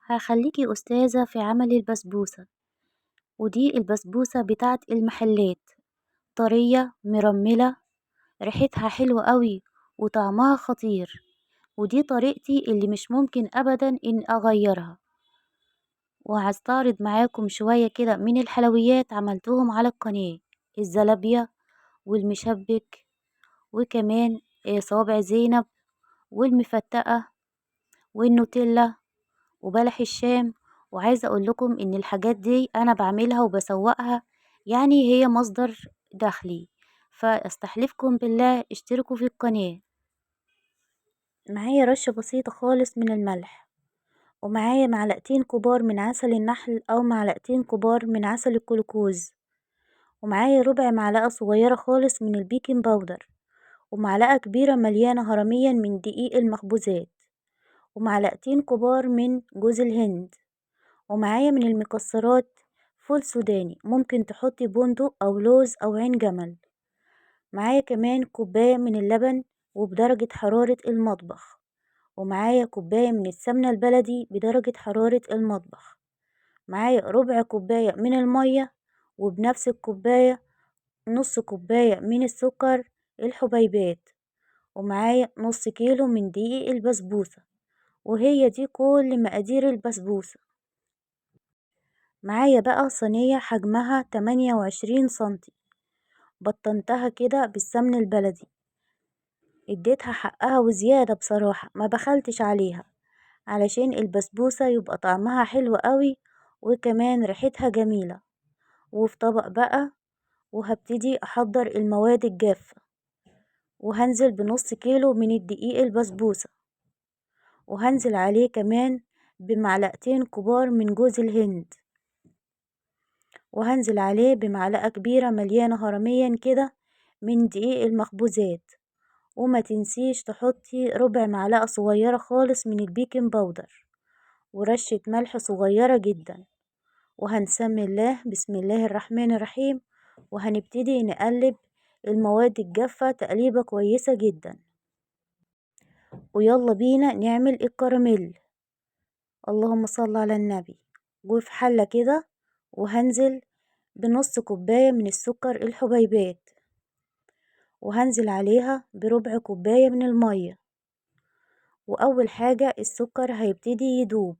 هخليكي أستاذة في عمل البسبوسة، ودي البسبوسة بتاعة المحلات، طرية مرملة، ريحتها حلوة قوي وطعمها خطير، ودي طريقتي اللي مش ممكن أبدا إن أغيرها. وهستعرض معاكم شوية كده من الحلويات عملتهم على القناة: الزلابية والمشبك، وكمان صوابع زينب والمفتقة والنوتيلا وبلح الشام. وعايزة اقول لكم ان الحاجات دي انا بعملها وبسوقها، يعني هي مصدر دخلي، فاستحلفكم بالله اشتركوا في القناة. معايا رشة بسيطة خالص من الملح، ومعايا معلقتين كبار من عسل النحل او معلقتين كبار من عسل الكلوكوز، ومعايا ربع معلقة صغيرة خالص من البيكنج باودر، ومعلقة كبيرة مليانة هرميا من دقيق المخبوزات، ومعلقتين كبار من جوز الهند، ومعايا من المكسرات فول سوداني، ممكن تحطي بندق أو لوز أو عين جمل. معايا كمان كوباية من اللبن وبدرجة حرارة المطبخ، ومعايا كوباية من السمنة البلدي بدرجة حرارة المطبخ. معايا ربع كوباية من المية، وبنفس الكوباية نص كوباية من السكر الحبيبات، ومعايا نص كيلو من دقيق البسبوسة. وهي دي كل مقادير البسبوسة. معايا بقى صينية حجمها 28 سنتي، بطنتها كده بالسمن البلدي، اديتها حقها وزيادة بصراحة، ما بخلتش عليها علشان البسبوسة يبقى طعمها حلو قوي وكمان ريحتها جميلة. وفي طبق بقى، وهبتدي احضر المواد الجافة، وهنزل بنص كيلو من الدقيق البسبوسة، وهنزل عليه كمان بمعلقتين كبار من جوز الهند، وهنزل عليه بمعلقة كبيرة مليانة هرميا كده من دقيق المخبوزات. وما تنسيش تحطي ربع معلقة صغيرة خالص من البيكنج باودر، ورشة ملح صغيرة جدا. وهنسمي الله بسم الله الرحمن الرحيم، وهنبتدي نقلب المواد الجافة تقليبة كويسة جدا. ويلا بينا نعمل الكراميل. اللهم صل على النبي. وفي حلة كده، وهنزل بنص كوباية من السكر الحبيبات، وهنزل عليها بربع كوباية من المية. وأول حاجة السكر هيبتدي يدوب،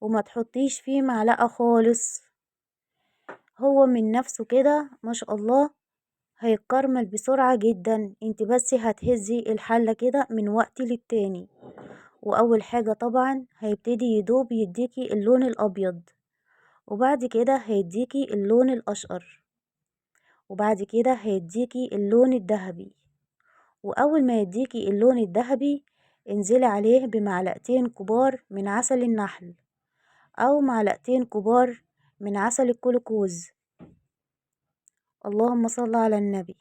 وما تحطيش فيه معلقة خالص، هو من نفسه كده ما شاء الله هيتكرمل بسرعة جدا. انت بس هتهزي الحلة كده من وقت للتاني. وأول حاجة طبعا هيبتدي يدوب يديكي اللون الأبيض، وبعد كده هيديكي اللون الأشقر، وبعد كده هيديكي اللون الذهبي. وأول ما يديكي اللون الذهبي انزلي عليه بمعلقتين كبار من عسل النحل أو معلقتين كبار من عسل الكلوكوز. اللهم صل على النبي.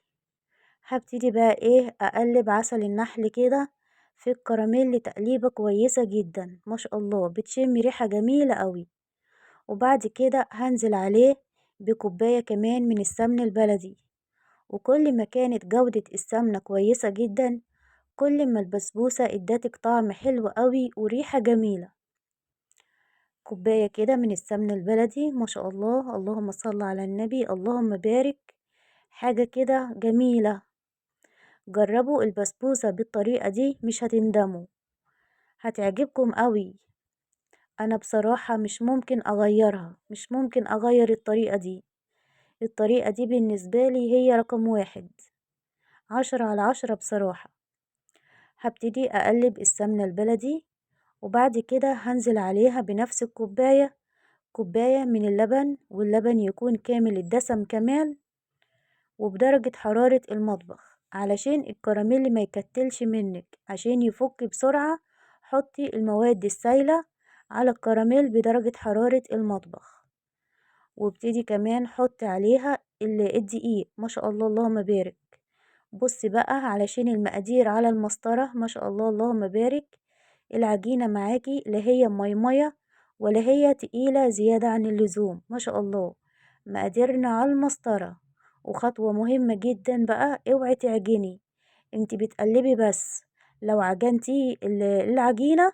هبتدي بقى أقلب عسل النحل كده في الكراميل تقليبة كويسة جدا، ما شاء الله بتشمي ريحة جميلة قوي. وبعد كده هنزل عليه بكوباية كمان من السمن البلدي. وكل ما كانت جودة السمنة كويسة جدا، كل ما البسبوسة ادتك طعم حلو قوي وريحة جميلة. كوباية كده من السمن البلدي، ما شاء الله اللهم صل على النبي اللهم بارك، حاجة كده جميلة. جربوا البسبوسة بالطريقة دي مش هتندموا، هتعجبكم قوي. انا بصراحة مش ممكن اغيرها، مش ممكن اغير الطريقة دي. الطريقة دي بالنسبة لي هي رقم واحد، 10 على 10 بصراحة. هبتدي اقلب السمنة البلدي، وبعد كده هنزل عليها بنفس الكوباية كوباية من اللبن، واللبن يكون كامل الدسم كمان وبدرجة حرارة المطبخ علشان الكراميل ما يكتلش منك. عشان يفك بسرعة حطي المواد السايلة على الكراميل بدرجة حرارة المطبخ. وابتدي كمان حطي عليها الدقيق، ما شاء الله اللهم بارك. بصي بقى علشان المقادير على المسطرة، ما شاء الله اللهم بارك. العجينة معاكي لا هي ميمية ولا هي تقيلة زيادة عن اللزوم، ما شاء الله مقاديرنا على المسطرة. وخطوة مهمة جدا بقى، اوعي تعجني، انت بتقلبي بس. لو عجنتي العجينة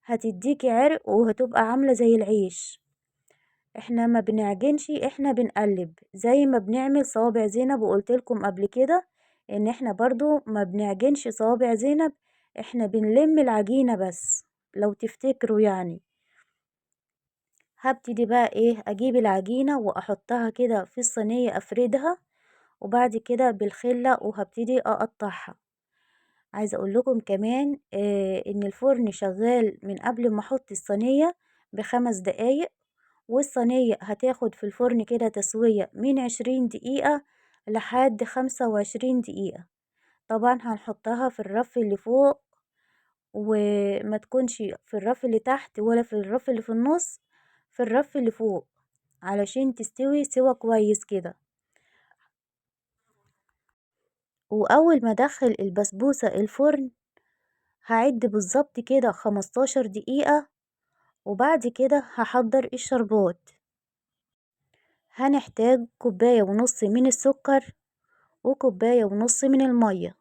هتديكي عرق وهتبقى عاملة زي العيش. احنا ما بنعجنش، احنا بنقلب زي ما بنعمل صوابع زينب، وقلتلكم قبل كده ان احنا برضو ما بنعجنش صوابع زينب، احنا بنلم العجينة بس، لو تفتكروا يعني. هبتدي بقى ايه، اجيب العجينة واحطها كده في الصينية افردها، وبعد كده بالخلة وهبتدي اقطعها. عايزة اقول لكم كمان ان الفرن شغال من قبل ما احط الصينية ب5 دقايق، والصينية هتاخد في الفرن كده تسوية من 20 دقيقة لحد 25 دقيقة. طبعا هنحطها في الرف اللي فوق، وما تكونش في الرف اللي تحت ولا في الرف اللي في النص، في الرف اللي فوق علشان تستوي سوا كويس كده. واول ما ادخل البسبوسة الفرن هعد بالظبط كده 15 دقيقة، وبعد كده هحضر الشربات. هنحتاج 1.5 كوباية من السكر و1.5 كوباية من المية.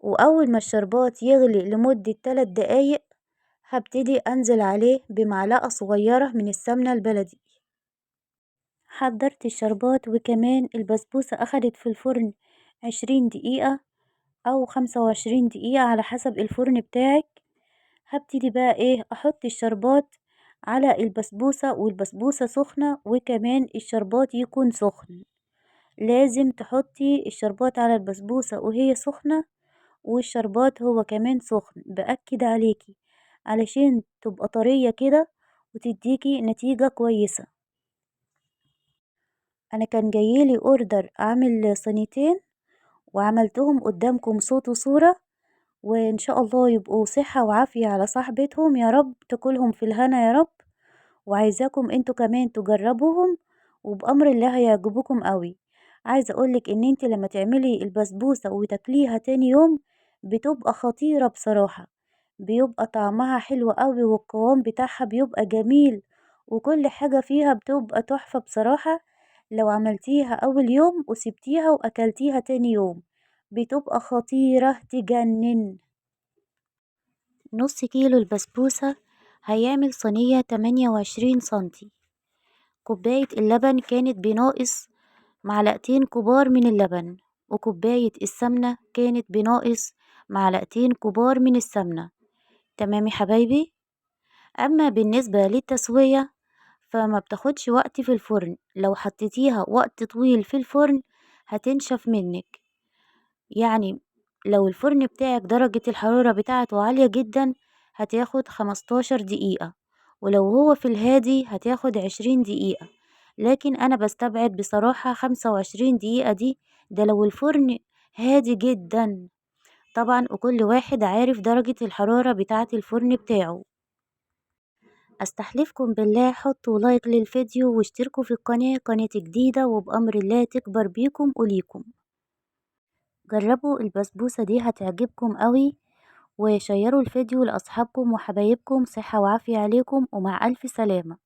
واول ما الشربات يغلي لمدة 3 دقايق هبتدي انزل عليه بمعلقة صغيرة من السمنة البلدي. حضرت الشربات، وكمان البسبوسة اخدت في الفرن 20 دقيقة او 25 دقيقة على حسب الفرن بتاعك. هبتدي بقى ايه، احط الشربات على البسبوسة، والبسبوسة سخنة، وكمان الشربات يكون سخن. لازم تحطي الشربات على البسبوسة وهي سخنة، والشربات هو كمان سخن، بأكد عليكي علشان تبقى طرية كده وتديكي نتيجة كويسة. انا كان جايلي اوردر اعمل صينيتين، وعملتهم قدامكم صوت وصورة، وان شاء الله يبقوا صحة وعافية على صاحبتهم، يا رب تاكلهم في الهنا يا رب. وعايزاكم انتوا كمان تجربوهم، وبأمر الله هيعجبوكم قوي. عايزة اقولك ان انت لما تعملي البسبوسة وتاكليها تاني يوم بتبقى خطيرة بصراحة، بيبقى طعمها حلو قوي، والقوام بتاعها بيبقى جميل، وكل حاجة فيها بتبقى تحفة بصراحة. لو عملتيها اول يوم وسبتيها واكلتيها تاني يوم بتبقى خطيرة تجنن. نص كيلو البسبوسة هيعمل صينية 28 سنتي. كوباية اللبن كانت بناقص 2 معلقة كبار من اللبن، وكوباية السمنة كانت بناقص 2 معلقة كبار من السمنة. تمام يا حبايبي. أما بالنسبة للتسوية فما بتاخدش وقت في الفرن، لو حطيتيها وقت طويل في الفرن هتنشف منك. يعني لو الفرن بتاعك درجة الحرارة بتاعته عالية جدا هتاخد 15 دقيقة، ولو هو في الهادي هتاخد 20 دقيقة. لكن أنا بستبعد بصراحة 25 دقيقة دي، ده لو الفرن هادي جدا طبعا، وكل واحد عارف درجة الحرارة بتاعة الفرن بتاعه. استحلفكم بالله حطوا لايك للفيديو واشتركوا في القناة، قناة جديدة وبأمر الله تكبر بيكم وليكم. جربوا البسبوسة دي هتعجبكم قوي، وشيروا الفيديو لأصحابكم وحبايبكم. صحة وعافية عليكم، ومع ألف سلامة.